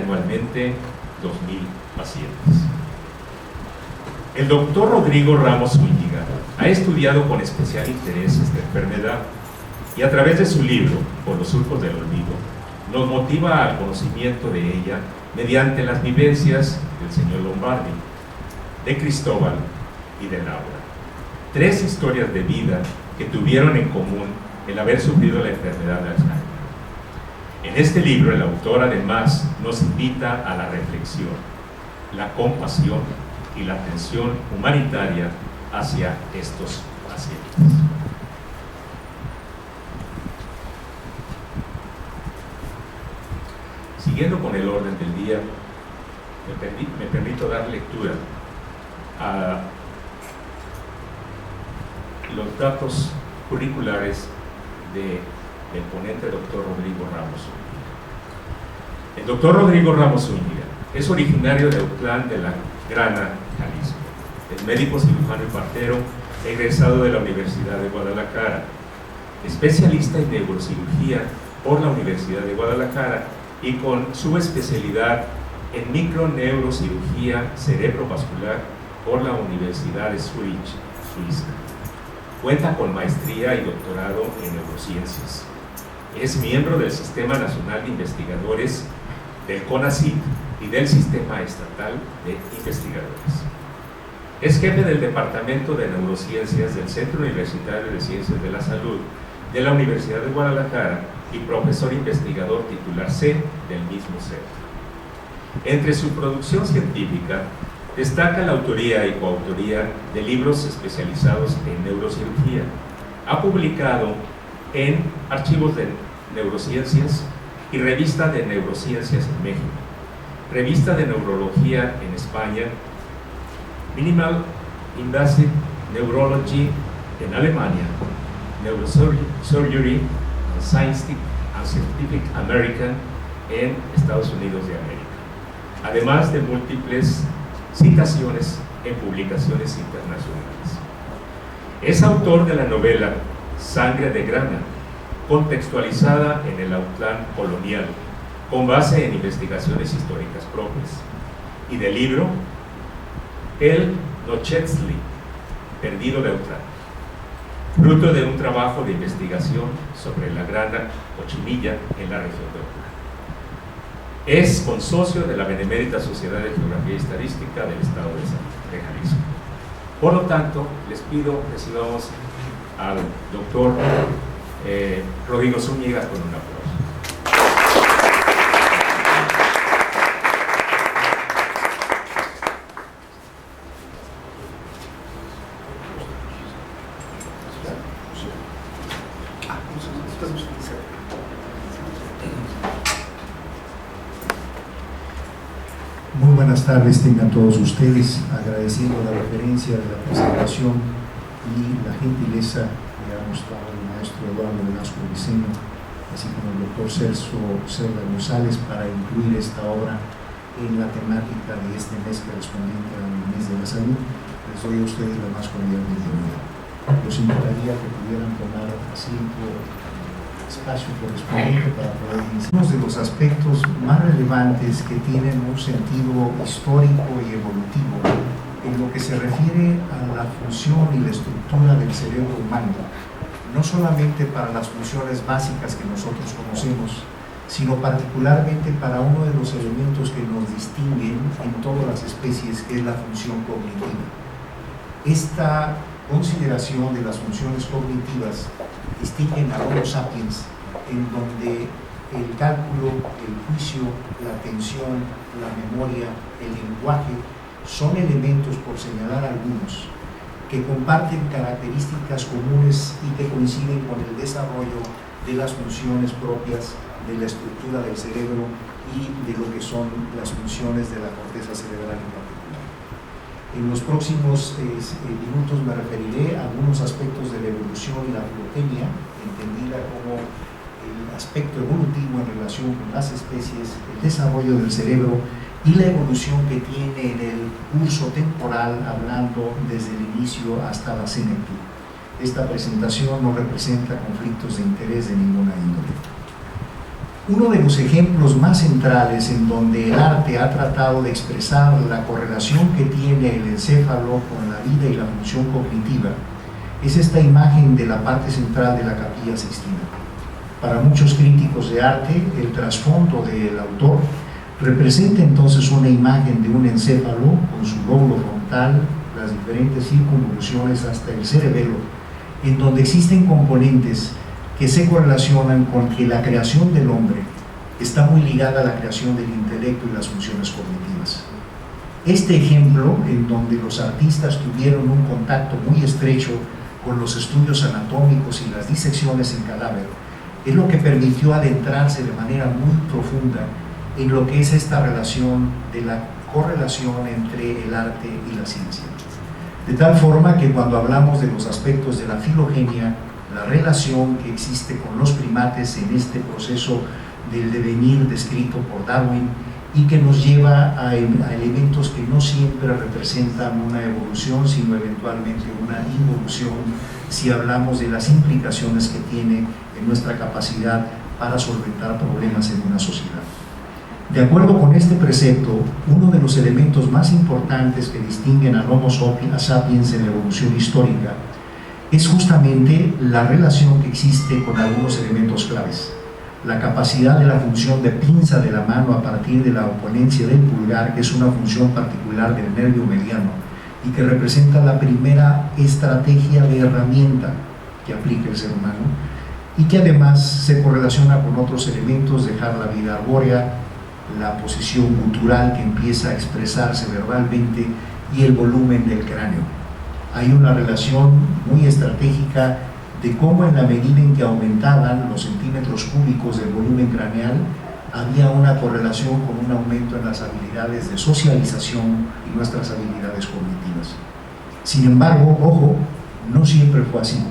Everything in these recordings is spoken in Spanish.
anualmente 2.000 pacientes. El doctor Rodrigo Ramos Zúñiga ha estudiado con especial interés esta enfermedad y a través de su libro, Por los surcos del olvido, nos motiva al conocimiento de ella mediante las vivencias del señor Lombardi, de Cristóbal y de Laura. 3 historias de vida que tuvieron en común el haber sufrido la enfermedad de Alzheimer. En este libro, el autor además nos invita a la reflexión, la compasión y la atención humanitaria hacia estos pacientes. Siguiendo con el orden del día, me permito dar lectura a los datos curriculares del ponente doctor Rodrigo Ramos Zúñiga. El doctor Rodrigo Ramos Zúñiga es originario de Autlán de la Grana, Jalisco. Es médico cirujano y partero, egresado de la Universidad de Guadalajara, especialista en neurocirugía por la Universidad de Guadalajara y con su especialidad en microneurocirugía cerebrovascular por la Universidad de Zurich, Suiza. Cuenta con maestría y doctorado en neurociencias. Es miembro del Sistema Nacional de Investigadores del CONACYT y del Sistema Estatal de Investigadores. Es jefe del Departamento de Neurociencias del Centro Universitario de Ciencias de la Salud de la Universidad de Guadalajara y profesor investigador titular C del mismo centro. Entre su producción científica destaca la autoría y coautoría de libros especializados en neurocirugía. Ha publicado en Archivos de Neurociencias y Revista de Neurociencias en México, Revista de Neurología en España, Minimal Invasive Neurology en Alemania, Neurosurgery and Scientific American en Estados Unidos de América, además de múltiples citaciones en publicaciones internacionales. Es autor de la novela Sangre de Grana, contextualizada en el Autlán colonial, con base en investigaciones históricas propias, y del libro El Nochetzli, perdido de Autlán, fruto de un trabajo de investigación sobre la grana cochinilla en la región de Autlán. Es consocio de la Benemérita Sociedad de Geografía y Estadística del Estado de Jalisco. Por lo tanto, les pido que recibamos al doctor Rodrigo Zúñiga con un aplauso. Muy buenas tardes tengan todos ustedes, agradeciendo la referencia de la presentación y la gentileza que ha mostrado el maestro Eduardo Velasco Viceno, así como el doctor Celso Cerda González, para incluir esta obra en la temática de este mes correspondiente al mes de la salud. Les doy a ustedes la más cordial bienvenida. Los invitaría a que pudieran tomar asiento, espacio correspondiente para poder iniciar. Uno de los aspectos más relevantes que tienen un sentido histórico y evolutivo en lo que se refiere a la función y la estructura del cerebro humano, no solamente para las funciones básicas que nosotros conocemos, sino particularmente para uno de los elementos que nos distinguen en todas las especies, que es la función cognitiva. Esta consideración de las funciones cognitivas distinguen a Homo sapiens, en donde el cálculo, el juicio, la atención, la memoria, el lenguaje son elementos, por señalar algunos, que comparten características comunes y que coinciden con el desarrollo de las funciones propias de la estructura del cerebro y de lo que son las funciones de la corteza cerebral en particular. En los próximos minutos me referiré a algunos aspectos de la evolución y la filogenia, entendida como el aspecto evolutivo en relación con las especies, el desarrollo del cerebro y la evolución que tiene en el curso temporal, hablando desde el inicio hasta la senectud. Esta presentación no representa conflictos de interés de ninguna índole. Uno de los ejemplos más centrales en donde el arte ha tratado de expresar la correlación que tiene el encéfalo con la vida y la función cognitiva es esta imagen de la parte central de la Capilla Sixtina. Para muchos críticos de arte, el trasfondo del autor representa entonces una imagen de un encéfalo con su lóbulo frontal, las diferentes circunvoluciones hasta el cerebelo, en donde existen componentes que se correlacionan con que la creación del hombre está muy ligada a la creación del intelecto y las funciones cognitivas. Este ejemplo, en donde los artistas tuvieron un contacto muy estrecho con los estudios anatómicos y las disecciones en cadáver, es lo que permitió adentrarse de manera muy profunda en lo que es esta relación de la correlación entre el arte y la ciencia. De tal forma que cuando hablamos de los aspectos de la filogenia, la relación que existe con los primates en este proceso del devenir descrito por Darwin y que nos lleva a elementos que no siempre representan una evolución, sino eventualmente una involución, si hablamos de las implicaciones que tiene en nuestra capacidad para solventar problemas en una sociedad. De acuerdo con este precepto, uno de los elementos más importantes que distinguen al Homo sapiens en la evolución histórica es justamente la relación que existe con algunos elementos claves. La capacidad de la función de pinza de la mano a partir de la oponencia del pulgar, que es una función particular del nervio mediano y que representa la primera estrategia de herramienta que aplica el ser humano y que además se correlaciona con otros elementos, dejar la vida arbórea, la posición gutural que empieza a expresarse verbalmente y el volumen del cráneo. Hay una relación muy estratégica de cómo en la medida en que aumentaban los centímetros cúbicos del volumen craneal, había una correlación con un aumento en las habilidades de socialización y nuestras habilidades cognitivas. Sin embargo, ojo, no siempre fue así.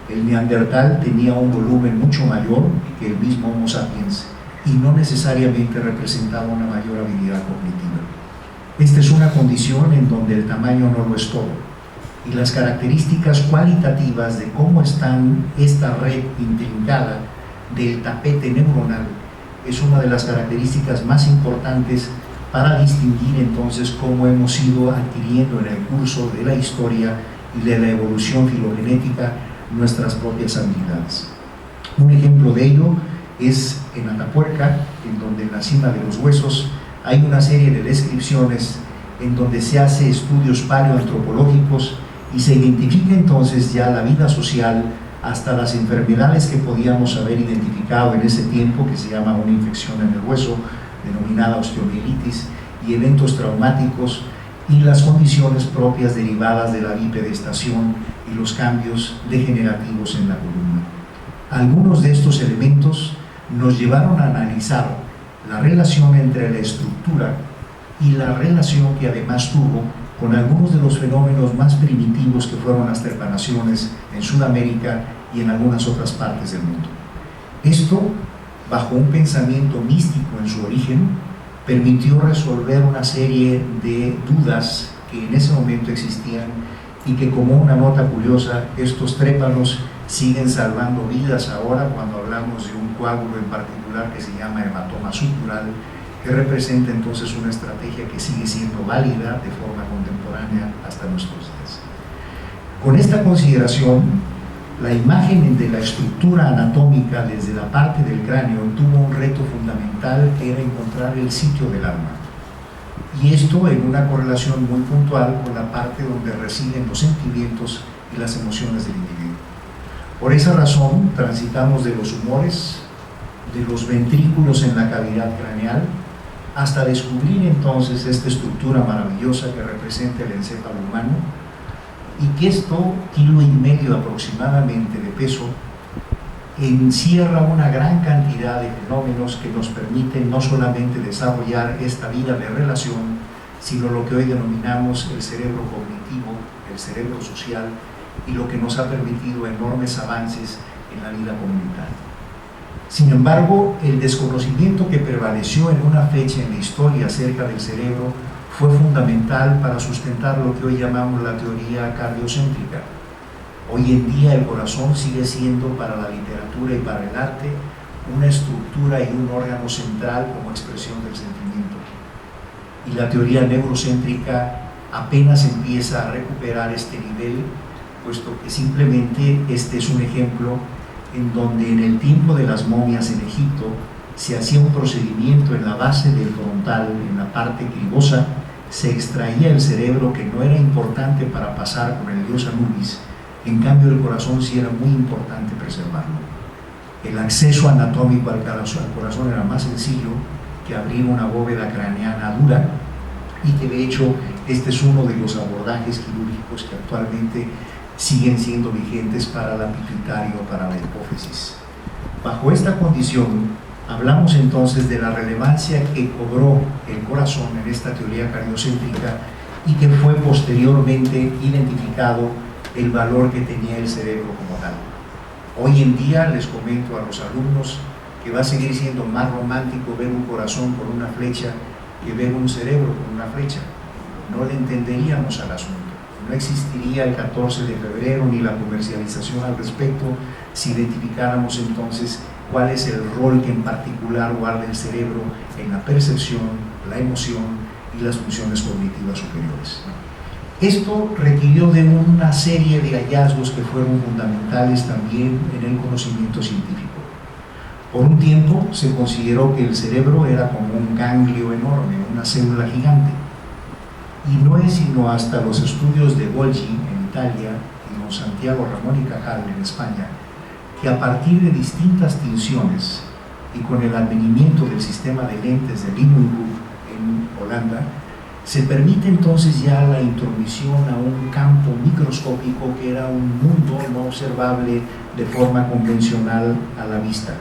El neandertal tenía un volumen mucho mayor que el mismo Homo sapiens y no necesariamente representaba una mayor habilidad cognitiva. Esta es una condición en donde el tamaño no lo es todo. Y las características cualitativas de cómo están esta red intrincada del tapete neuronal es una de las características más importantes para distinguir entonces cómo hemos ido adquiriendo en el curso de la historia y de la evolución filogenética nuestras propias habilidades. Un ejemplo de ello es en Atapuerca, en donde en la cima de los huesos hay una serie de descripciones en donde se hace estudios paleoantropológicos y se identifica entonces ya la vida social hasta las enfermedades que podíamos haber identificado en ese tiempo, que se llama una infección en el hueso, denominada osteomielitis, y eventos traumáticos y las condiciones propias derivadas de la bipedestación y los cambios degenerativos en la columna. Algunos de estos elementos nos llevaron a analizar la relación entre la estructura y la relación que además tuvo con algunos de los fenómenos más primitivos que fueron las trepanaciones en Sudamérica y en algunas otras partes del mundo. Esto, bajo un pensamiento místico en su origen, permitió resolver una serie de dudas que en ese momento existían y que, como una nota curiosa, estos trépanos siguen salvando vidas ahora cuando hablamos de un coágulo en particular que se llama hematoma sutural, que representa entonces una estrategia que sigue siendo válida de forma contemporánea hasta nuestros días. Con esta consideración, la imagen de la estructura anatómica desde la parte del cráneo tuvo un reto fundamental, que era encontrar el sitio del alma. Y esto en una correlación muy puntual con la parte donde residen los sentimientos y las emociones del individuo. Por esa razón, transitamos de los humores, de los ventrículos en la cavidad craneal, hasta descubrir entonces esta estructura maravillosa que representa el encéfalo humano, y que esto, 1,5 kilos aproximadamente de peso, encierra una gran cantidad de fenómenos que nos permiten no solamente desarrollar esta vida de relación, sino lo que hoy denominamos el cerebro cognitivo, el cerebro social, y lo que nos ha permitido enormes avances en la vida comunitaria. Sin embargo, el desconocimiento que prevaleció en una fecha en la historia acerca del cerebro fue fundamental para sustentar lo que hoy llamamos la teoría cardiocéntrica. Hoy en día el corazón sigue siendo para la literatura y para el arte una estructura y un órgano central como expresión del sentimiento. Y la teoría neurocéntrica apenas empieza a recuperar este nivel, puesto que simplemente este es un ejemplo en donde en el tiempo de las momias en Egipto se hacía un procedimiento en la base del frontal, en la parte cribosa, se extraía el cerebro que no era importante para pasar con el dios Anubis, en cambio el corazón sí era muy importante preservarlo. El acceso anatómico al corazón era más sencillo que abrir una bóveda craneana dura, y que de hecho este es uno de los abordajes quirúrgicos que actualmente siguen siendo vigentes para la pituitaria o para la hipófisis. Bajo esta condición, hablamos entonces de la relevancia que cobró el corazón en esta teoría cardiocéntrica y que fue posteriormente identificado el valor que tenía el cerebro como tal. Hoy en día les comento a los alumnos que va a seguir siendo más romántico ver un corazón con una flecha que ver un cerebro con una flecha. No le entenderíamos al asunto. No existiría el 14 de febrero ni la comercialización al respecto si identificáramos entonces cuál es el rol que en particular guarda el cerebro en la percepción, la emoción y las funciones cognitivas superiores. Esto requirió de una serie de hallazgos que fueron fundamentales también en el conocimiento científico. Por un tiempo se consideró que el cerebro era como un ganglio enorme, una célula gigante. Y no es sino hasta los estudios de Golgi en Italia y con Santiago Ramón y Cajal en España, que a partir de distintas tinciones y con el advenimiento del sistema de lentes de Leeuwenhoek en Holanda, se permite entonces ya la intromisión a un campo microscópico que era un mundo no observable de forma convencional a la vista.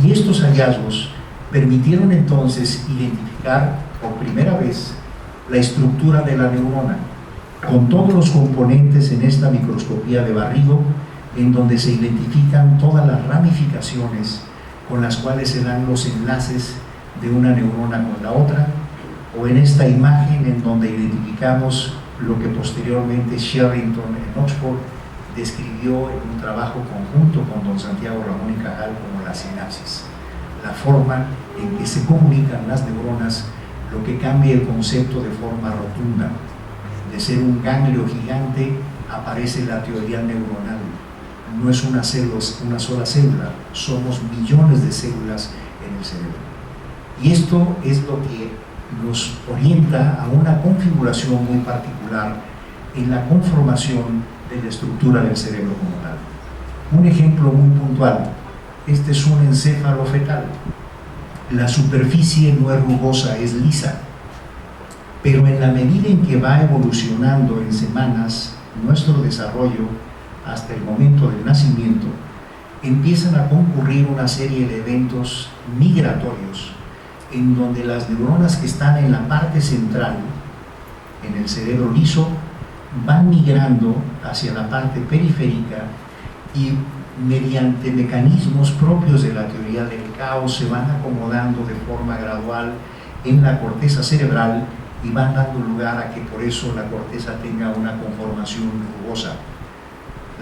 Y estos hallazgos permitieron entonces identificar por primera vez la estructura de la neurona, con todos los componentes en esta microscopía de barrido, en donde se identifican todas las ramificaciones con las cuales se dan los enlaces de una neurona con la otra, o en esta imagen en donde identificamos lo que posteriormente Sherrington en Oxford describió en un trabajo conjunto con don Santiago Ramón y Cajal como la sinapsis, la forma en que se comunican las neuronas, lo que cambia el concepto de forma rotunda. De ser un ganglio gigante aparece la teoría neuronal. No es una sola célula, somos millones de células en el cerebro. Y esto es lo que nos orienta a una configuración muy particular en la conformación de la estructura del cerebro como tal. Un ejemplo muy puntual: este es un encéfalo fetal. La superficie no es rugosa, es lisa, pero en la medida en que va evolucionando en semanas nuestro desarrollo hasta el momento del nacimiento, empiezan a concurrir una serie de eventos migratorios en donde las neuronas que están en la parte central, en el cerebro liso, van migrando hacia la parte periférica y mediante mecanismos propios de la teoría del caos se van acomodando de forma gradual en la corteza cerebral y van dando lugar a que por eso la corteza tenga una conformación rugosa.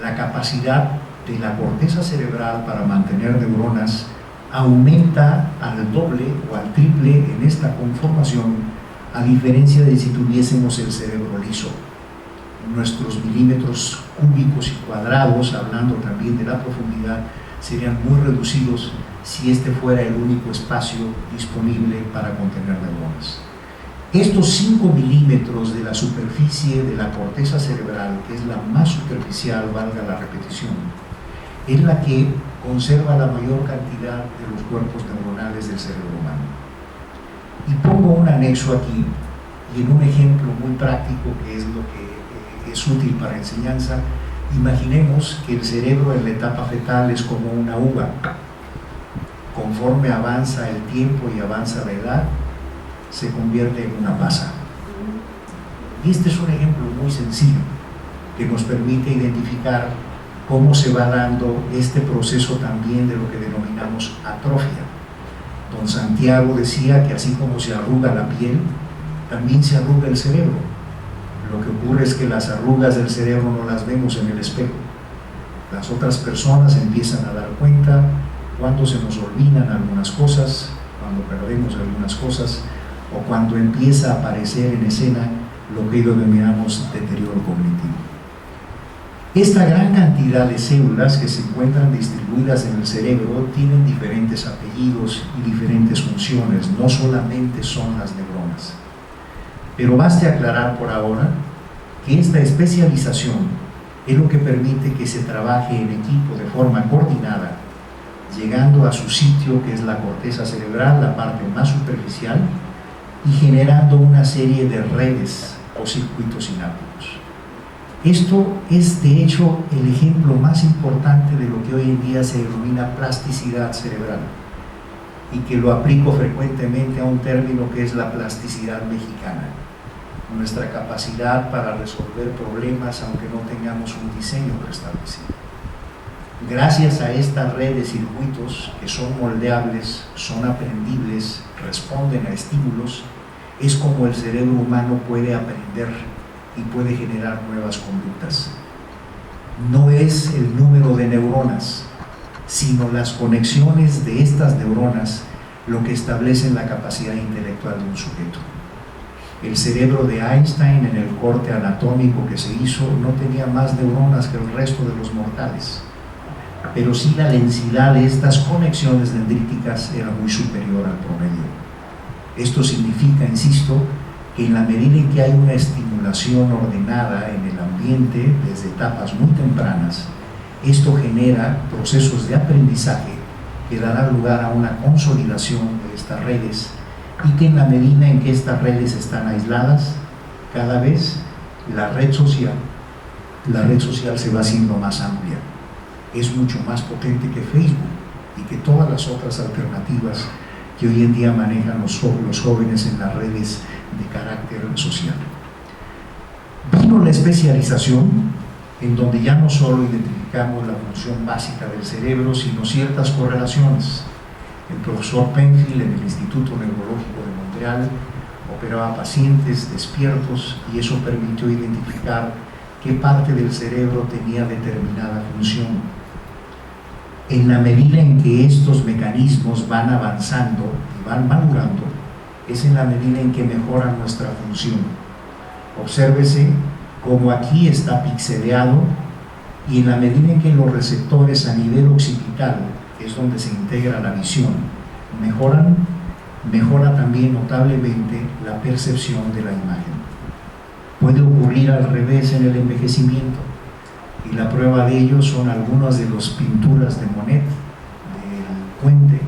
La capacidad de la corteza cerebral para mantener neuronas aumenta al doble o al triple en esta conformación, a diferencia de si tuviésemos el cerebro liso. Nuestros milímetros cúbicos y cuadrados, hablando también de la profundidad, serían muy reducidos si este fuera el único espacio disponible para contener neuronas. Estos 5 milímetros de la superficie de la corteza cerebral, que es la más superficial, valga la repetición, es la que conserva la mayor cantidad de los cuerpos neuronales del cerebro humano. Y pongo un anexo aquí, y en un ejemplo muy práctico que es lo que es útil para enseñanza. Imaginemos que el cerebro en la etapa fetal es como una uva. Conforme avanza el tiempo y avanza la edad, se convierte en una pasa. Y este es un ejemplo muy sencillo que nos permite identificar cómo se va dando este proceso también de lo que denominamos atrofia. Don Santiago decía que así como se arruga la piel, también se arruga el cerebro. Lo que ocurre es que las arrugas del cerebro no las vemos en el espejo. Las otras personas empiezan a dar cuenta, cuando se nos olvidan algunas cosas, cuando perdemos algunas cosas o cuando empieza a aparecer en escena lo que denominamos deterioro cognitivo. Esta gran cantidad de células que se encuentran distribuidas en el cerebro tienen diferentes apellidos y diferentes funciones, no solamente son las neuronas. Pero baste aclarar por ahora que esta especialización es lo que permite que se trabaje en equipo de forma coordinada, llegando a su sitio, que es la corteza cerebral, la parte más superficial, y generando una serie de redes o circuitos sinápticos. Esto es, de hecho, el ejemplo más importante de lo que hoy en día se denomina plasticidad cerebral, y que lo aplico frecuentemente a un término que es la plasticidad mexicana, nuestra capacidad para resolver problemas aunque no tengamos un diseño preestablecido. Gracias a esta red de circuitos que son moldeables, son aprendibles, responden a estímulos, es como el cerebro humano puede aprender y puede generar nuevas conductas. No es el número de neuronas, sino las conexiones de estas neuronas lo que establecen la capacidad intelectual de un sujeto. El cerebro de Einstein, en el corte anatómico que se hizo, no tenía más neuronas que el resto de los mortales, pero sí la densidad de estas conexiones dendríticas era muy superior al promedio. Esto significa, insisto, que en la medida en que hay una estimulación ordenada en el ambiente desde etapas muy tempranas, esto genera procesos de aprendizaje que darán lugar a una consolidación de estas redes, y que en la medida en que estas redes están aisladas, cada vez la red social se va haciendo más amplia, es mucho más potente que Facebook y que todas las otras alternativas que hoy en día manejan los jóvenes en las redes de carácter social. Vino la especialización, en donde ya no solo identificamos la función básica del cerebro, sino ciertas correlaciones. El profesor Penfield, en el Instituto Neurológico de Montreal, operaba pacientes despiertos y eso permitió identificar qué parte del cerebro tenía determinada función. En la medida en que estos mecanismos van avanzando y van madurando, es en la medida en que mejoran nuestra función. Obsérvese cómo aquí está pixeleado, y en la medida en que los receptores a nivel occipital, que es donde se integra la visión, mejora también notablemente la percepción de la imagen. Puede ocurrir al revés en el envejecimiento, y la prueba de ello son algunas de las pinturas de Monet, del puente,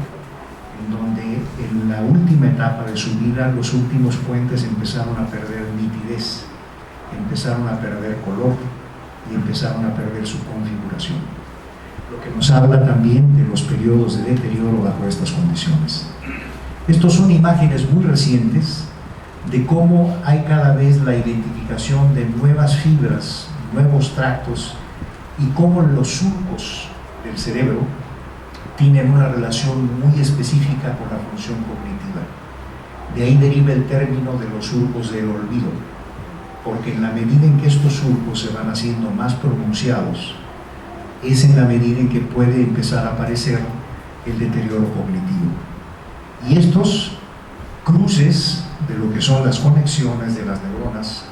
en donde en la última etapa de su vida los últimos puentes empezaron a perder nitidez, empezaron a perder color y empezaron a perder su configuración, lo que nos habla también de los periodos de deterioro bajo estas condiciones. Estos son imágenes muy recientes de cómo hay cada vez la identificación de nuevas fibras, nuevos tractos, y cómo los surcos del cerebro tienen una relación muy específica con la función cognitiva. De ahí deriva el término de los surcos del olvido, porque en la medida en que estos surcos se van haciendo más pronunciados, es en la medida en que puede empezar a aparecer el deterioro cognitivo. Y estos cruces de lo que son las conexiones de las neuronas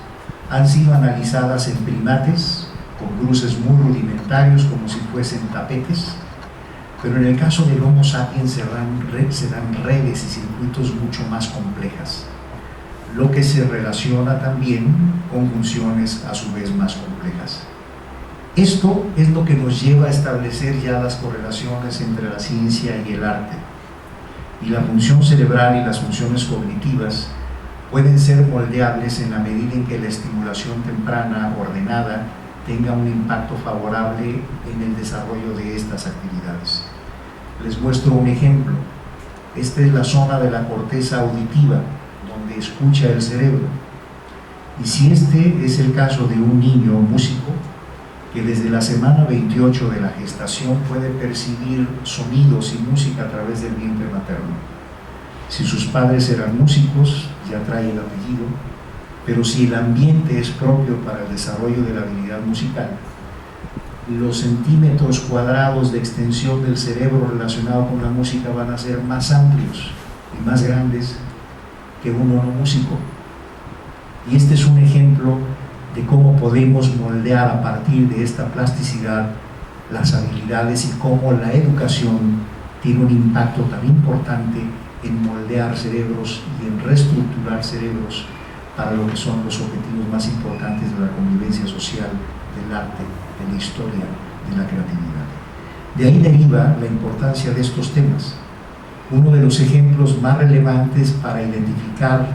han sido analizadas en primates con cruces muy rudimentarios, como si fuesen tapetes, pero en el caso del Homo sapiens se dan redes y circuitos mucho más complejas, lo que se relaciona también con funciones a su vez más complejas. Esto es lo que nos lleva a establecer ya las correlaciones entre la ciencia y el arte, y la función cerebral y las funciones cognitivas pueden ser moldeables en la medida en que la estimulación temprana, ordenada, tenga un impacto favorable en el desarrollo de estas actividades. Les muestro un ejemplo. Esta es la zona de la corteza auditiva, donde escucha el cerebro. Y si este es el caso de un niño músico, que desde la semana 28 de la gestación puede percibir sonidos y música a través del vientre materno. Si sus padres eran músicos, ya trae el apellido, pero si el ambiente es propio para el desarrollo de la habilidad musical, los centímetros cuadrados de extensión del cerebro relacionado con la música van a ser más amplios y más grandes que uno no músico. Y este es un ejemplo de cómo podemos moldear a partir de esta plasticidad las habilidades y cómo la educación tiene un impacto tan importante en moldear cerebros y en reestructurar cerebros para lo que son los objetivos más importantes de la convivencia social, del arte, de la historia, de la creatividad. De ahí deriva la importancia de estos temas. Uno de los ejemplos más relevantes para identificar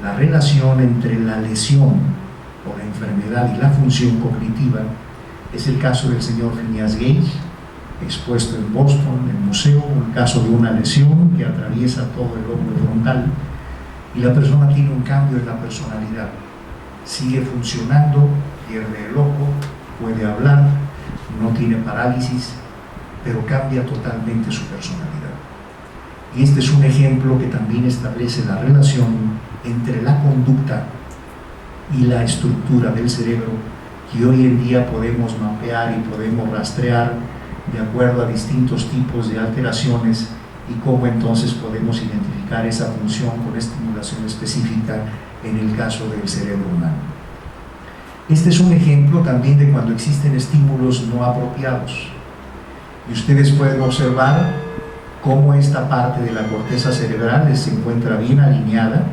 la relación entre la lesión o la enfermedad y la función cognitiva es el caso del señor Phineas Gage, expuesto en Boston, en el museo, un caso de una lesión que atraviesa todo el lóbulo frontal y la persona tiene un cambio en la personalidad. Sigue funcionando, pierde el ojo, puede hablar, no tiene parálisis, pero cambia totalmente su personalidad. Y este es un ejemplo que también establece la relación entre la conducta y la estructura del cerebro que hoy en día podemos mapear y podemos rastrear de acuerdo a distintos tipos de alteraciones y cómo entonces podemos identificar esa función con estimulación específica en el caso del cerebro humano. Este es un ejemplo también de cuando existen estímulos no apropiados y ustedes pueden observar cómo esta parte de la corteza cerebral se encuentra bien alineada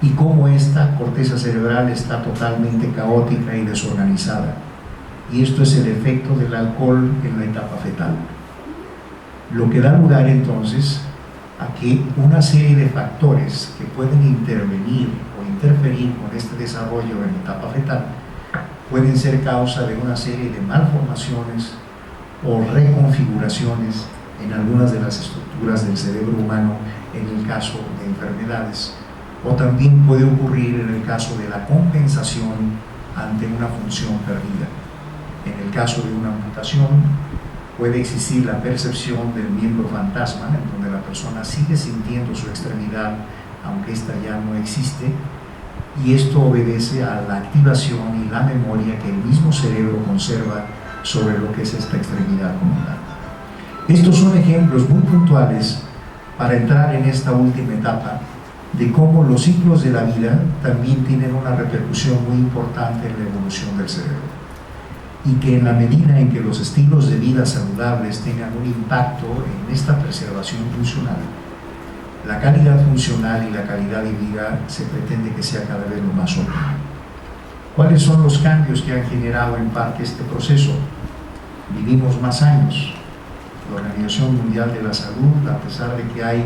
y cómo esta corteza cerebral está totalmente caótica y desorganizada. Y esto es el efecto del alcohol en la etapa fetal. Lo que da lugar entonces a que una serie de factores que pueden intervenir o interferir con este desarrollo en la etapa fetal pueden ser causa de una serie de malformaciones o reconfiguraciones en algunas de las estructuras del cerebro humano en el caso de enfermedades, o también puede ocurrir en el caso de la compensación ante una función perdida. En el caso de una amputación puede existir la percepción del miembro fantasma, en donde la persona sigue sintiendo su extremidad aunque ésta ya no existe, y esto obedece a la activación y la memoria que el mismo cerebro conserva sobre lo que es esta extremidad como tal. Estos son ejemplos muy puntuales para entrar en esta última etapa de cómo los ciclos de la vida también tienen una repercusión muy importante en la evolución del cerebro y que en la medida en que los estilos de vida saludables tengan un impacto en esta preservación funcional, la calidad funcional y la calidad de vida se pretende que sea cada vez lo más óptima. ¿Cuáles son los cambios que han generado en parte este proceso? Vivimos más años. La Organización Mundial de la Salud, a pesar de que hay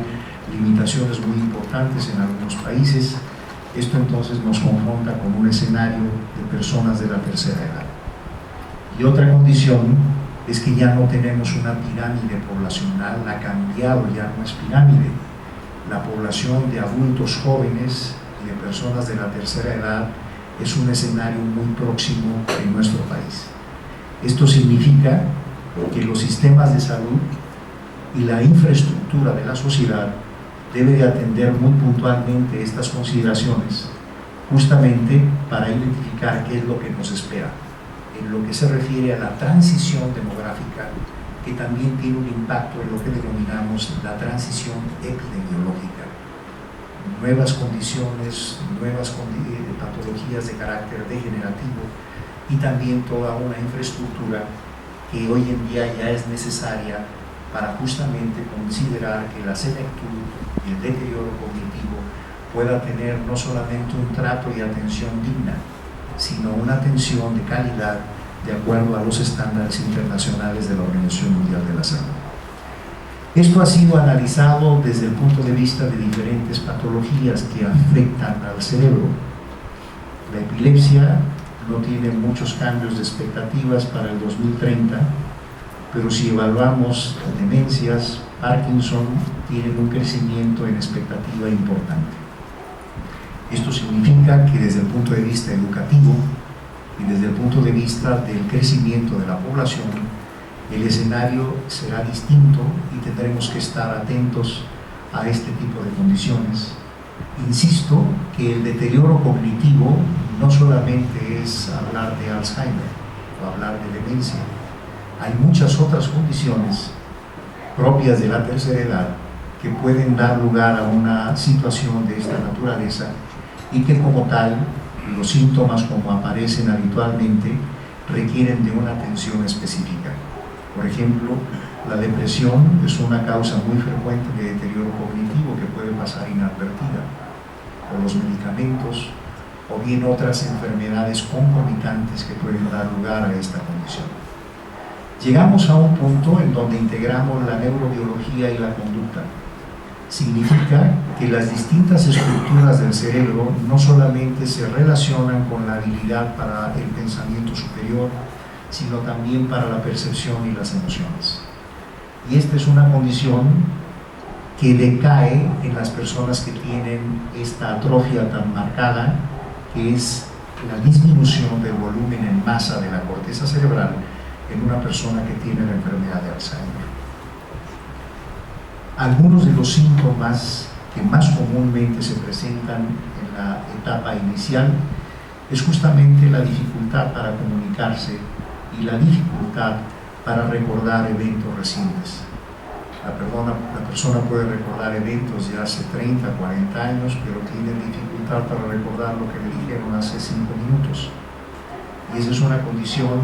limitaciones muy importantes en algunos países, esto entonces nos confronta con un escenario de personas de la tercera edad. Y otra condición es que ya no tenemos una pirámide poblacional, ha cambiado, ya no es pirámide. La población de adultos jóvenes y de personas de la tercera edad es un escenario muy próximo en nuestro país. Esto significa que los sistemas de salud y la infraestructura de la sociedad debe de atender muy puntualmente estas consideraciones, justamente para identificar qué es lo que nos espera, en lo que se refiere a la transición demográfica, que también tiene un impacto en lo que denominamos la transición epidemiológica. Nuevas condiciones, nuevas patologías de carácter degenerativo y también toda una infraestructura que hoy en día ya es necesaria para justamente considerar que la senectud y el deterioro cognitivo pueda tener no solamente un trato y atención digna, sino una atención de calidad de acuerdo a los estándares internacionales de la Organización Mundial de la Salud. Esto ha sido analizado desde el punto de vista de diferentes patologías que afectan al cerebro. La epilepsia no tiene muchos cambios de expectativas para el 2030, pero si evaluamos demencias, Parkinson tienen un crecimiento en expectativa importante. Esto significa que desde el punto de vista educativo y desde el punto de vista del crecimiento de la población, el escenario será distinto y tendremos que estar atentos a este tipo de condiciones. Insisto que el deterioro cognitivo no solamente es hablar de Alzheimer, o hablar de demencia. Hay muchas otras condiciones propias de la tercera edad que pueden dar lugar a una situación de esta naturaleza y que como tal los síntomas como aparecen habitualmente requieren de una atención específica. Por ejemplo, la depresión es una causa muy frecuente de deterioro cognitivo que puede pasar inadvertida, o los medicamentos, o bien otras enfermedades concomitantes que pueden dar lugar a esta condición. Llegamos a un punto en donde integramos la neurobiología y la conducta. Significa que las distintas estructuras del cerebro no solamente se relacionan con la habilidad para el pensamiento superior, sino también para la percepción y las emociones. Y esta es una condición que decae en las personas que tienen esta atrofia tan marcada, que es la disminución del volumen en masa de la corteza cerebral en una persona que tiene la enfermedad de Alzheimer. Algunos de los síntomas que más comúnmente se presentan en la etapa inicial es justamente la dificultad para comunicarse y la dificultad para recordar eventos recientes. La persona puede recordar eventos de hace 30, 40 años, pero tiene dificultad para recordar lo que le dijeron hace 5 minutos. Y esa es una condición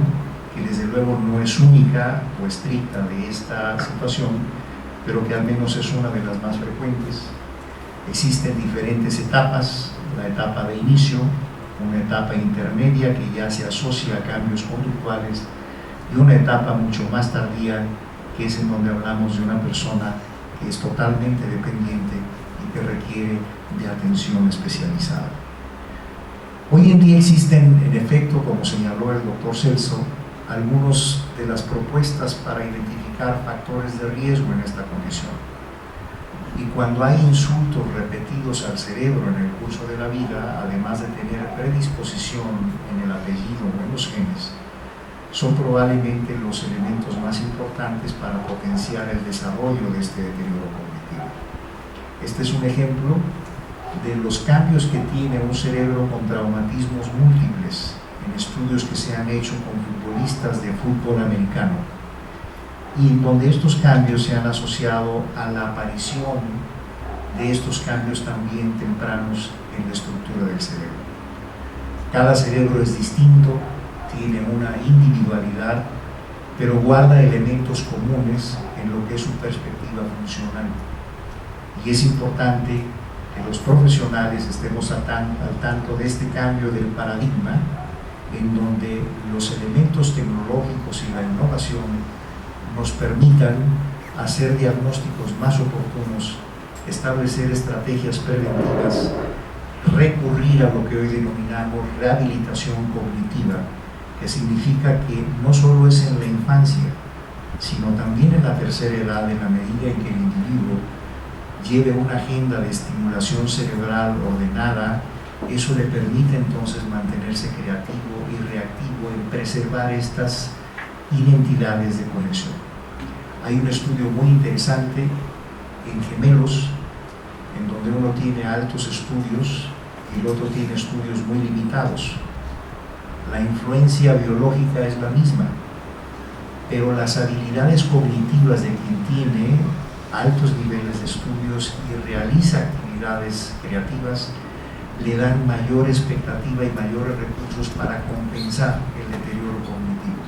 que desde luego no es única o estricta de esta situación, pero que al menos es una de las más frecuentes. Existen diferentes etapas: la etapa de inicio, una etapa intermedia que ya se asocia a cambios conductuales, y una etapa mucho más tardía, que es en donde hablamos de una persona que es totalmente dependiente y que requiere de atención especializada. Hoy en día existen, en efecto, como señaló el doctor Celso, algunas de las propuestas para identificar factores de riesgo en esta condición. Y cuando hay insultos repetidos al cerebro en el curso de la vida, además de tener predisposición en el apellido o en los genes, son probablemente los elementos más importantes para potenciar el desarrollo de este deterioro cognitivo. Este es un ejemplo de los cambios que tiene un cerebro con traumatismos múltiples en estudios que se han hecho con futbolistas de fútbol americano, y en donde estos cambios se han asociado a la aparición de estos cambios también tempranos en la estructura del cerebro. Cada cerebro es distinto, tiene una individualidad, pero guarda elementos comunes en lo que es su perspectiva funcional. Y es importante que los profesionales estemos al tanto de este cambio del paradigma, en donde los elementos tecnológicos y la innovación nos permitan hacer diagnósticos más oportunos, establecer estrategias preventivas, recurrir a lo que hoy denominamos rehabilitación cognitiva, que significa que no solo es en la infancia, sino también en la tercera edad, en la medida en que el individuo lleve una agenda de estimulación cerebral ordenada. Eso le permite entonces mantenerse creativo y reactivo en preservar estas identidades de conexión. Hay un estudio muy interesante en gemelos, en donde uno tiene altos estudios y el otro tiene estudios muy limitados. La influencia biológica es la misma, pero las habilidades cognitivas de quien tiene altos niveles de estudios y realiza actividades creativas le dan mayor expectativa y mayores recursos para compensar el deterioro cognitivo,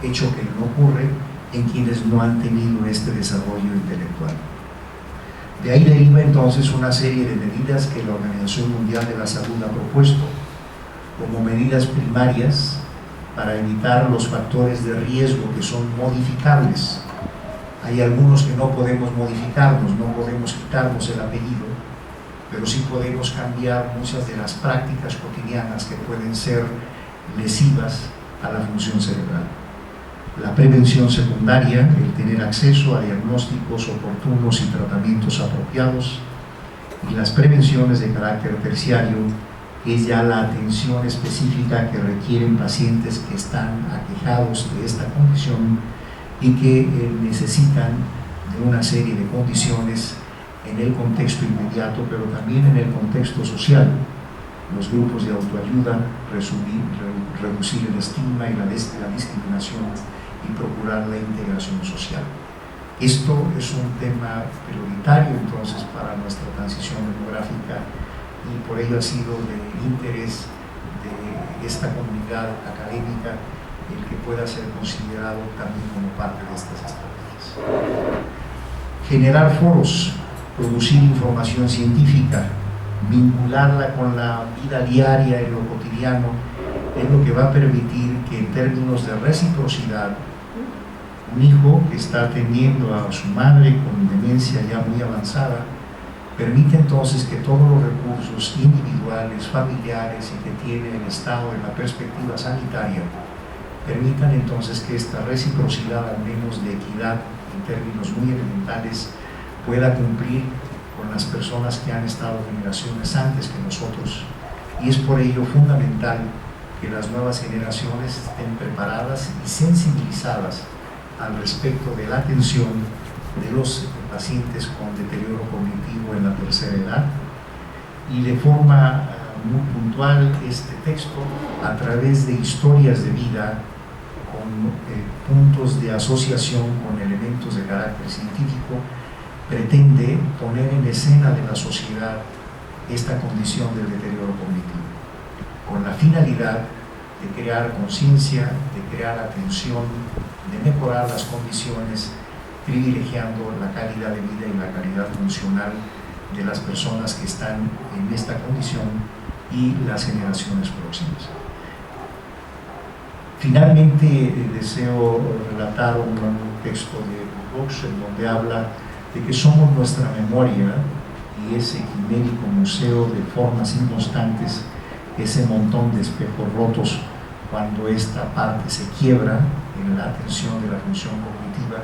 hecho que no ocurre en quienes no han tenido este desarrollo intelectual. De ahí deriva entonces una serie de medidas que la Organización Mundial de la Salud ha propuesto como medidas primarias para evitar los factores de riesgo que son modificables. Hay algunos que no podemos modificarnos, no podemos quitarnos el apellido, pero sí podemos cambiar muchas de las prácticas cotidianas que pueden ser lesivas a la función cerebral. La prevención secundaria, el tener acceso a diagnósticos oportunos y tratamientos apropiados, y las prevenciones de carácter terciario, que es ya la atención específica que requieren pacientes que están aquejados de esta condición y que necesitan de una serie de condiciones en el contexto inmediato, pero también en el contexto social, los grupos de autoayuda, reducir el estigma y la discriminación y procurar la integración social. Esto es un tema prioritario entonces para nuestra transición demográfica y por ello ha sido de interés de esta comunidad académica el que pueda ser considerado también como parte de estas estrategias. Generar foros, producir información científica, vincularla con la vida diaria en lo cotidiano, es lo que va a permitir que en términos de reciprocidad, un hijo que está atendiendo a su madre con demencia ya muy avanzada, permite entonces que todos los recursos individuales, familiares y que tiene el Estado en la perspectiva sanitaria, permitan entonces que esta reciprocidad, al menos de equidad en términos muy elementales, pueda cumplir con las personas que han estado generaciones antes que nosotros. Y es por ello fundamental que las nuevas generaciones estén preparadas y sensibilizadas al respecto de la atención de los pacientes con deterioro cognitivo en la tercera edad, y de forma muy puntual este texto, a través de historias de vida con puntos de asociación con elementos de carácter científico, pretende poner en escena de la sociedad esta condición del deterioro cognitivo, con la finalidad de crear conciencia, de crear atención, de mejorar las condiciones, privilegiando la calidad de vida y la calidad funcional de las personas que están en esta condición y las generaciones próximas. Finalmente, deseo relatar un texto de Box en donde habla de que somos nuestra memoria y ese quimérico museo de formas inconstantes, ese montón de espejos rotos cuando esta parte se quiebra en la atención de la función cognitiva,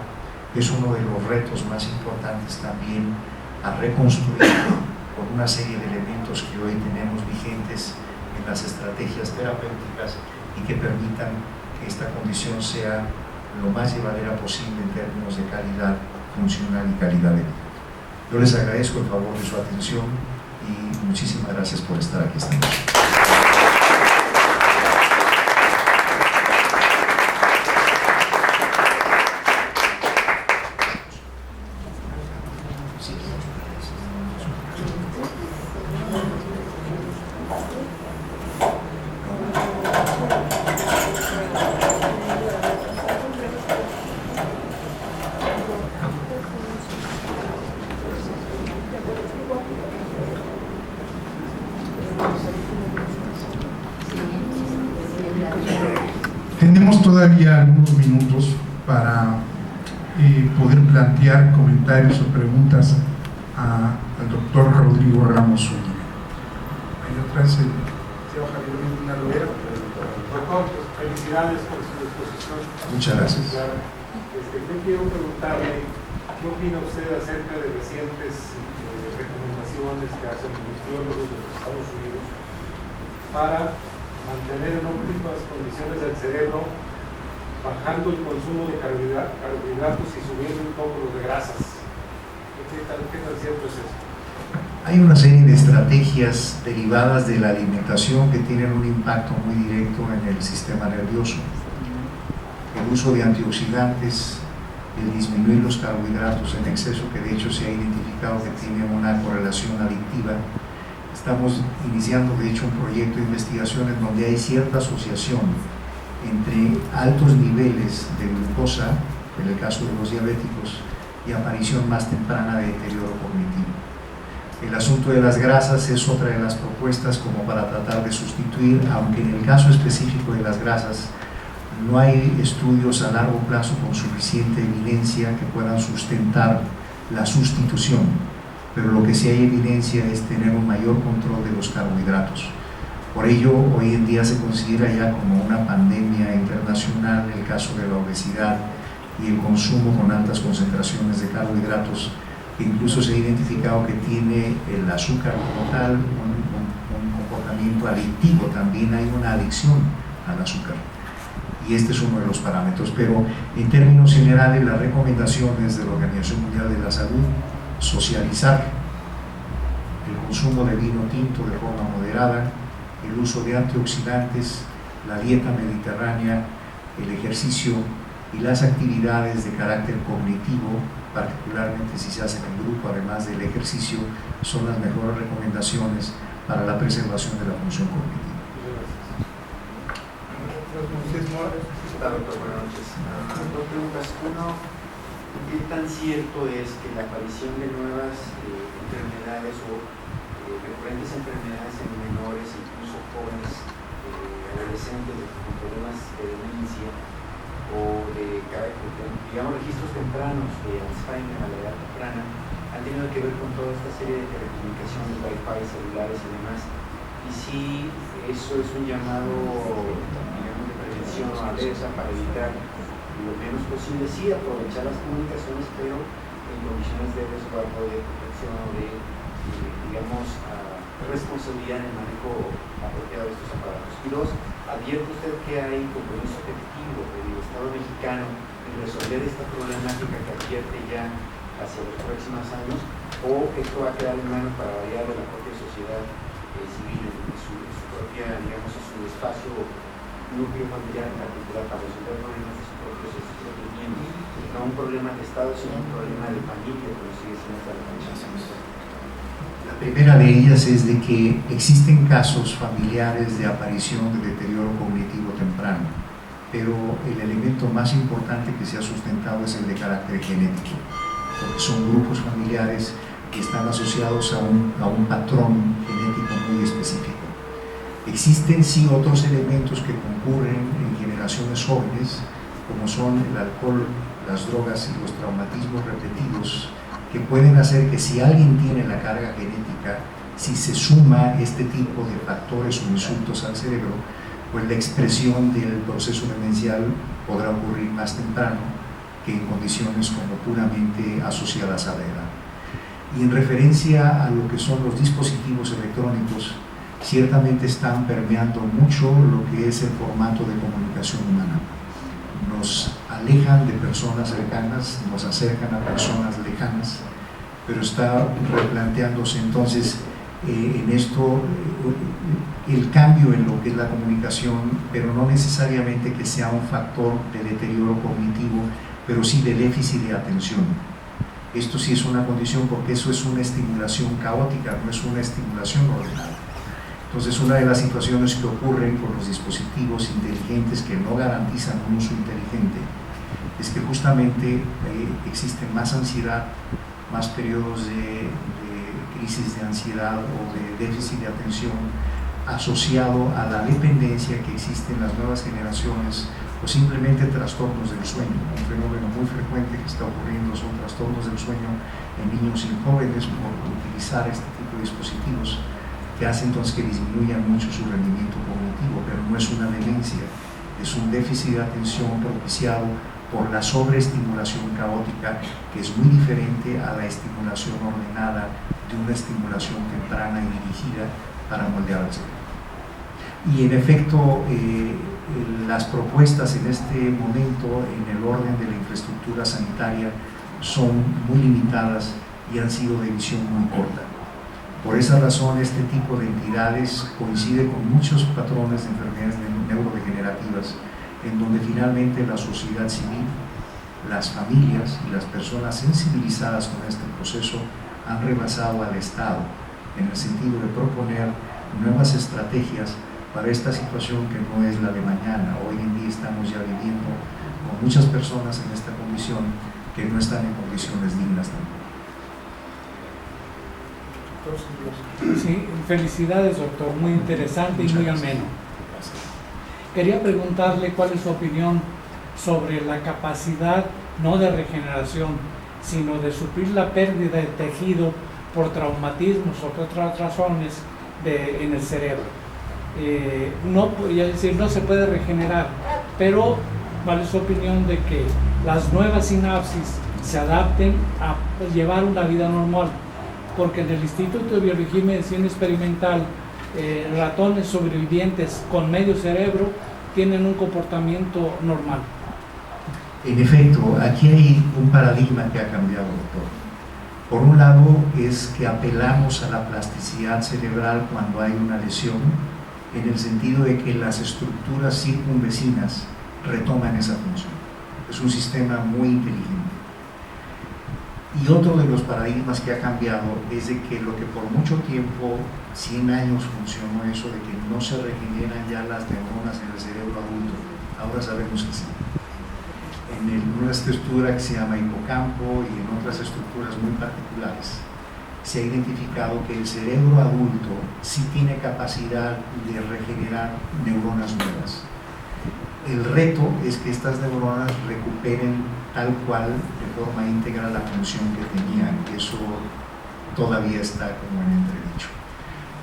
es uno de los retos más importantes también a reconstruir con una serie de elementos que hoy tenemos vigentes en las estrategias terapéuticas y que permitan que esta condición sea lo más llevadera posible en términos de calidad funcional y calidad de vida. Yo les agradezco el favor de su atención y muchísimas gracias por estar aquí esta noche. Tenemos todavía algunos minutos para poder plantear comentarios o preguntas al doctor Rodrigo Ramos Zúñiga. Ahí atrás el señor Javier Medina Loera. Doctor, felicidades por su exposición. Muchas gracias. Yo quiero preguntarle, ¿qué opina usted acerca de recientes recomendaciones que hacen los nutriólogos de los Estados Unidos para mantener en óptimas condiciones del cerebro, bajando el consumo de carbohidratos y subiendo un poco los de grasas? ¿Qué tan cierto es eso? Hay una serie de estrategias derivadas de la alimentación que tienen un impacto muy directo en el sistema nervioso. El uso de antioxidantes, el disminuir los carbohidratos en exceso, que de hecho se ha identificado que tiene una correlación adictiva. Estamos iniciando de hecho un proyecto de investigación en donde hay cierta asociación entre altos niveles de glucosa, en el caso de los diabéticos, y aparición más temprana de deterioro cognitivo. El asunto de las grasas es otra de las propuestas como para tratar de sustituir, aunque en el caso específico de las grasas no hay estudios a largo plazo con suficiente evidencia que puedan sustentar la sustitución, pero lo que sí hay evidencia es tener un mayor control de los carbohidratos. Por ello, hoy en día se considera ya como una pandemia internacional el caso de la obesidad y el consumo con altas concentraciones de carbohidratos, que incluso se ha identificado que tiene el azúcar como tal un comportamiento adictivo. También hay una adicción al azúcar y este es uno de los parámetros, pero en términos generales las recomendaciones de la Organización Mundial de la Salud: socializar el consumo de vino tinto de forma moderada, el uso de antioxidantes, la dieta mediterránea, el ejercicio y las actividades de carácter cognitivo, particularmente si se hacen en grupo, además del ejercicio, son las mejores recomendaciones para la preservación de la función cognitiva. Hola, doctor, buenas noches. Dos preguntas. Uno, ¿qué tan cierto es que la aparición de nuevas enfermedades o recurrentes enfermedades en menores, incluso jóvenes, adolescentes con problemas de demencia o de, digamos, registros tempranos de Alzheimer a la edad temprana, han tenido que ver con toda esta serie de telecomunicaciones, Wi-Fi, celulares y demás? Y si eso es un llamado, digamos, de prevención o alerta para evitar lo menos posible, sí aprovechar las comunicaciones, pero en condiciones de resguardo, de protección, de, digamos, responsabilidad en el manejo apropiado de estos aparatos. Y dos, advierte usted que hay compromiso efectivo del Estado mexicano en resolver esta problemática que advierte ya hacia los próximos años, o esto va a quedar en manos para variar de la propia sociedad civil en su propia, digamos, en su espacio núcleo familiar en particular para resolver problemas de sus propios miembros, no un problema de Estado, sino un problema de familia, como sigue siendo hasta la fecha. La primera de ellas es de que existen casos familiares de aparición de deterioro cognitivo temprano, pero el elemento más importante que se ha sustentado es el de carácter genético, porque son grupos familiares que están asociados a un patrón genético muy específico. Existen sí otros elementos que concurren en generaciones jóvenes, como son el alcohol, las drogas y los traumatismos repetidos, que pueden hacer que si alguien tiene la carga genética, si se suma este tipo de factores o insultos al cerebro, pues la expresión del proceso demencial podrá ocurrir más temprano que en condiciones como puramente asociadas a la edad. Y en referencia a lo que son los dispositivos electrónicos, ciertamente están permeando mucho lo que es el formato de comunicación humana. Nos alejan de personas cercanas, nos acercan a personas lejanas, pero está replanteándose entonces en esto el cambio en lo que es la comunicación, pero no necesariamente que sea un factor de deterioro cognitivo, pero sí de déficit de atención. Esto sí es una condición porque eso es una estimulación caótica, no es una estimulación ordenada. Entonces, una de las situaciones que ocurren con los dispositivos inteligentes que no garantizan un uso inteligente es que justamente existe más ansiedad, más periodos de crisis de ansiedad o de déficit de atención asociado a la dependencia que existe en las nuevas generaciones o simplemente trastornos del sueño. Un fenómeno muy frecuente que está ocurriendo son trastornos del sueño en niños y jóvenes por utilizar este tipo de dispositivos, que hace entonces que disminuya mucho su rendimiento cognitivo, pero no es una demencia, es un déficit de atención propiciado por la sobreestimulación caótica, que es muy diferente a la estimulación ordenada de una estimulación temprana y dirigida para moldear el cerebro. Y en efecto, las propuestas en este momento en el orden de la infraestructura sanitaria son muy limitadas y han sido de visión muy corta. Por esa razón, este tipo de entidades coincide con muchos patrones de enfermedades neurodegenerativas, en donde finalmente la sociedad civil, las familias y las personas sensibilizadas con este proceso han rebasado al Estado en el sentido de proponer nuevas estrategias para esta situación que no es la de mañana. Hoy en día estamos ya viviendo con muchas personas en esta condición que no están en condiciones dignas tampoco. Sí, felicidades, doctor, muy interesante y muy ameno. Quería preguntarle cuál es su opinión sobre la capacidad, no de regeneración, sino de suplir la pérdida de tejido por traumatismos o por otras razones en el cerebro. No, es decir, no se puede regenerar, pero ¿cuál es su opinión de que las nuevas sinapsis se adapten a llevar una vida normal? Porque en el Instituto de Biología y Medicina Experimental, ratones sobrevivientes con medio cerebro tienen un comportamiento normal. En efecto, aquí hay un paradigma que ha cambiado, doctor. Por un lado es que apelamos a la plasticidad cerebral cuando hay una lesión, en el sentido de que las estructuras circunvecinas retoman esa función. Es un sistema muy inteligente. Y otro de los paradigmas que ha cambiado es de que lo que por mucho tiempo, 100 años funcionó eso de que no se regeneran ya las neuronas en el cerebro adulto, ahora sabemos que sí. En una estructura que se llama hipocampo y en otras estructuras muy particulares, se ha identificado que el cerebro adulto sí tiene capacidad de regenerar neuronas nuevas. El reto es que estas neuronas recuperen tal cual de forma íntegra la función que tenían. Eso todavía está como en entredicho.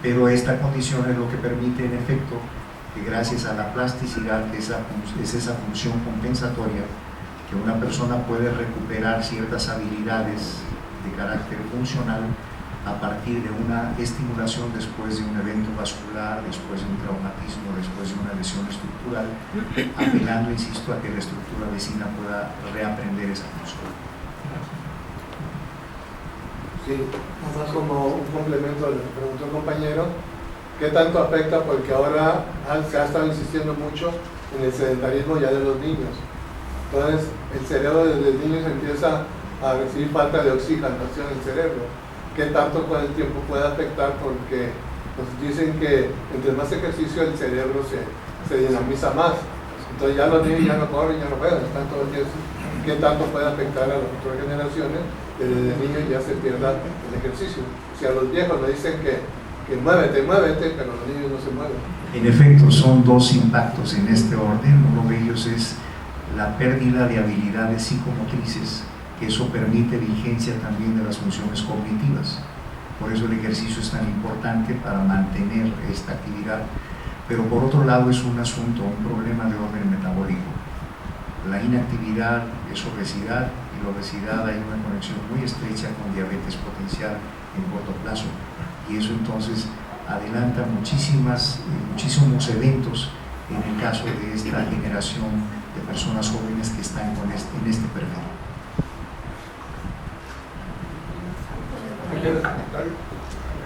Pero esta condición es lo que permite, en efecto, que gracias a la plasticidad, que es esa función compensatoria, que una persona puede recuperar ciertas habilidades de carácter funcional a partir de una estimulación después de un evento vascular, después de un traumatismo, después de una lesión estructural, apelando, insisto, a que la estructura vecina pueda reaprender esa función. Sí, más como un complemento a lo que preguntó el compañero, ¿qué tanto afecta? Porque ahora se ha estado insistiendo mucho en el sedentarismo ya de los niños. Entonces, el cerebro desde niños empieza a recibir falta de oxigenación en el cerebro. ¿Qué tanto con el tiempo puede afectar? Porque pues, dicen que entre más ejercicio el cerebro se dinamiza más. Entonces ya los niños ya no corren, ya no juegan, están todo el día. ¿Qué tanto puede afectar a las futuras generaciones? Que desde niños ya se pierda el ejercicio. Si a los viejos le dicen que muévete, pero los niños no se mueven. En efecto, son dos impactos en este orden. Uno de ellos es la pérdida de habilidades psicomotrices, que eso permite vigencia también de las funciones cognitivas. Por eso el ejercicio es tan importante para mantener esta actividad. Pero por otro lado es un asunto, un problema de orden metabólico. La inactividad es obesidad, y la obesidad hay una conexión muy estrecha con diabetes potencial en corto plazo. Y eso entonces adelanta muchísimos eventos en el caso de esta generación de personas jóvenes que están en este perfil.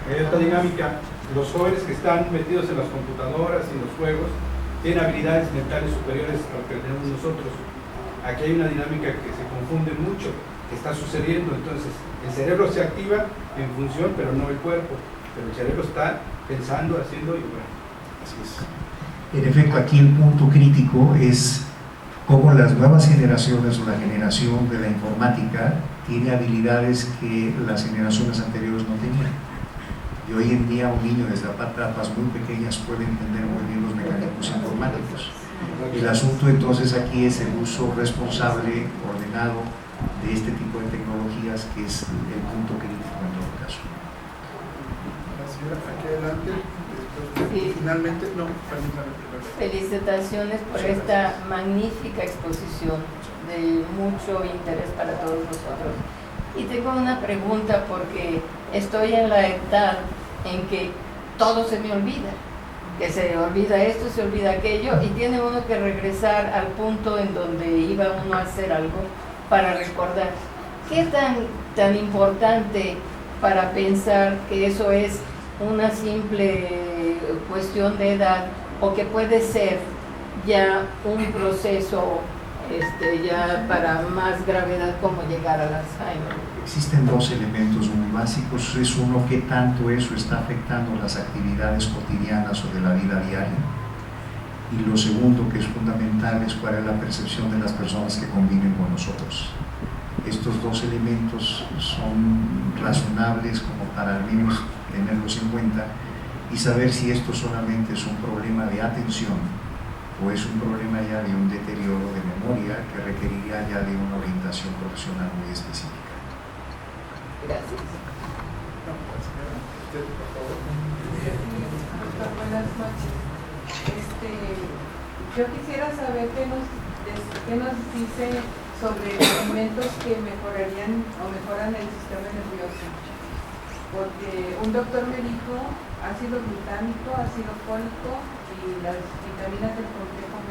En esta dinámica, los jóvenes que están metidos en las computadoras y en los juegos tienen habilidades mentales superiores a lo que tenemos nosotros. Aquí hay una dinámica que se confunde mucho, que está sucediendo. Entonces, el cerebro se activa en función, pero no el cuerpo. Pero el cerebro está pensando, haciendo y bueno, así es. En efecto, aquí el punto crítico es cómo las nuevas generaciones o la generación de la informática tiene habilidades que las generaciones anteriores no tenían. Y hoy en día un niño desde etapas muy pequeñas puede entender muy bien los mecanismos informáticos. El asunto entonces aquí es el uso responsable, ordenado de este tipo de tecnologías, que es el punto crítico en todo caso. La señora aquí adelante, Sí. finalmente, no, permítame primero. Felicitaciones por esta magnífica exposición de mucho interés para todos nosotros. Y tengo una pregunta porque estoy en la edad en que todo se me olvida, que se olvida esto, se olvida aquello, y tiene uno que regresar al punto en donde iba uno a hacer algo para recordar. ¿Qué tan importante para pensar que eso es una simple cuestión de edad o que puede ser ya un proceso ya para más gravedad como llegar al Alzheimer? Existen dos elementos muy básicos. Es uno, qué tanto eso está afectando las actividades cotidianas o de la vida diaria. Y lo segundo, que es fundamental, es cuál es la percepción de las personas que conviven con nosotros. Estos dos elementos son razonables como para al menos tenerlos en cuenta y saber si esto solamente es un problema de atención o es un problema ya de un deterioro de memoria que requeriría ya de una orientación profesional muy específica. Gracias. Doctor, buenas noches. Yo quisiera saber qué nos dice sobre alimentos que mejorarían o mejoran el sistema nervioso. Porque un doctor me dijo ácido glutámico, ácido fólico y las vitaminas del complejo B.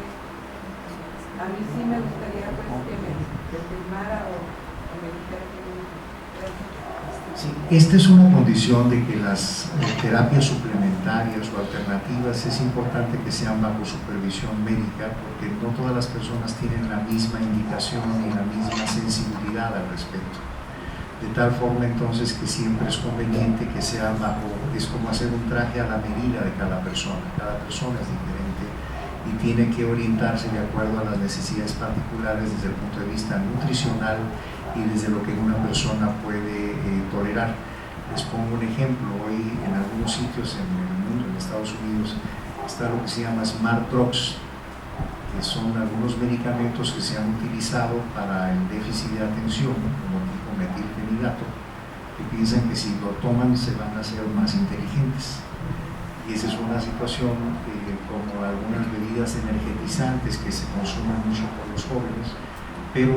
A mí sí me gustaría pues que me confirmara o me dijera que Sí, esta es una condición de que las terapias suplementarias o alternativas alternativas, es importante que sean bajo supervisión médica, porque no todas las personas tienen la misma indicación ni la misma sensibilidad al respecto. De tal forma entonces que siempre es conveniente que sea bajo, es como hacer un traje a la medida de cada persona es diferente y tiene que orientarse de acuerdo a las necesidades particulares desde el punto de vista nutricional y desde lo que una persona puede tolerar. Les pongo un ejemplo, hoy en algunos sitios en el mundo, en Estados Unidos, está lo que se llama Smart Drugs, que son algunos medicamentos que se han utilizado para el déficit de atención, como tipo metilfenidato, que piensan que si lo toman se van a ser más inteligentes. Y esa es una situación como algunas bebidas energetizantes que se consumen mucho por los jóvenes, pero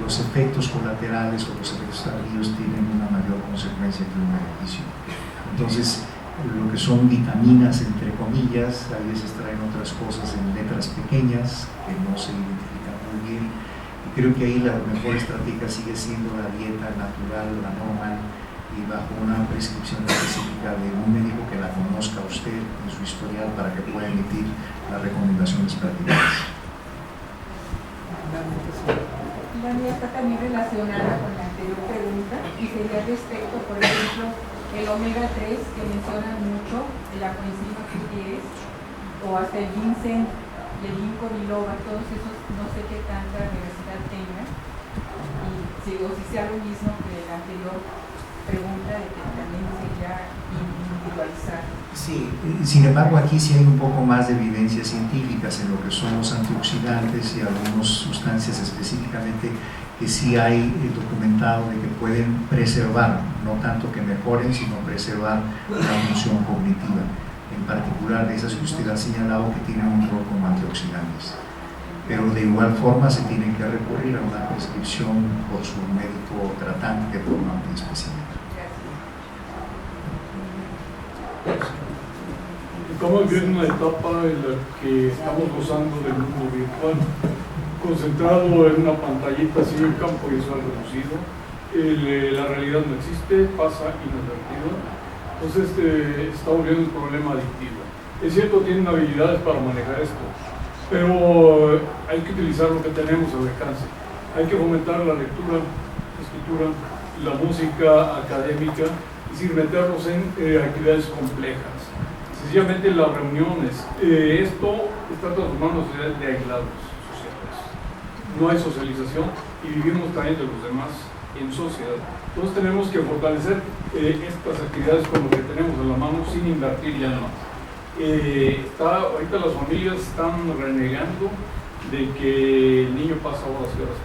los efectos colaterales o los efectos tardíos tienen una mayor consecuencia que un beneficio. Entonces, lo que son vitaminas, entre comillas, a veces traen otras cosas en letras pequeñas que no se identifican muy bien. Y creo que ahí la mejor estrategia sigue siendo la dieta natural, la normal, y bajo una prescripción específica de un médico que la conozca a usted en su historial para que pueda emitir las recomendaciones pertinentes. La mía está también relacionada con la anterior pregunta y sería respecto, por ejemplo, el omega 3 que mencionan mucho, la coenzima Q10 o hasta el ginseng y el ginkgo biloba, todos esos no sé qué tanta veracidad tengan y si sea lo mismo que la anterior pregunta de que también sería individualizar. Sí, sin embargo aquí sí hay un poco más de evidencias científicas en lo que son los antioxidantes y algunas sustancias específicamente que sí hay documentado de que pueden preservar, no tanto que mejoren, sino preservar la función cognitiva, en particular de esas que usted ha señalado que tienen un rol como antioxidantes. Pero de igual forma se tiene que recurrir a una prescripción por su médico tratante de forma muy específica. Estamos viendo una etapa en la que estamos gozando del mundo virtual, concentrado en una pantallita así, un campo visual reducido. La realidad no existe, pasa inadvertido. Entonces está volviendo un problema adictivo. Es cierto, tienen habilidades para manejar esto, pero hay que utilizar lo que tenemos al alcance. Hay que fomentar la lectura, la escritura, la música académica, es decir, meterlos en actividades complejas. Sencillamente las reuniones, esto está transformándose de aislados sociales. No hay socialización y vivimos también de los demás en sociedad. Entonces tenemos que fortalecer estas actividades con lo que tenemos a la mano sin invertir ya más. Ahorita las familias están renegando de que el niño pasa horas y horas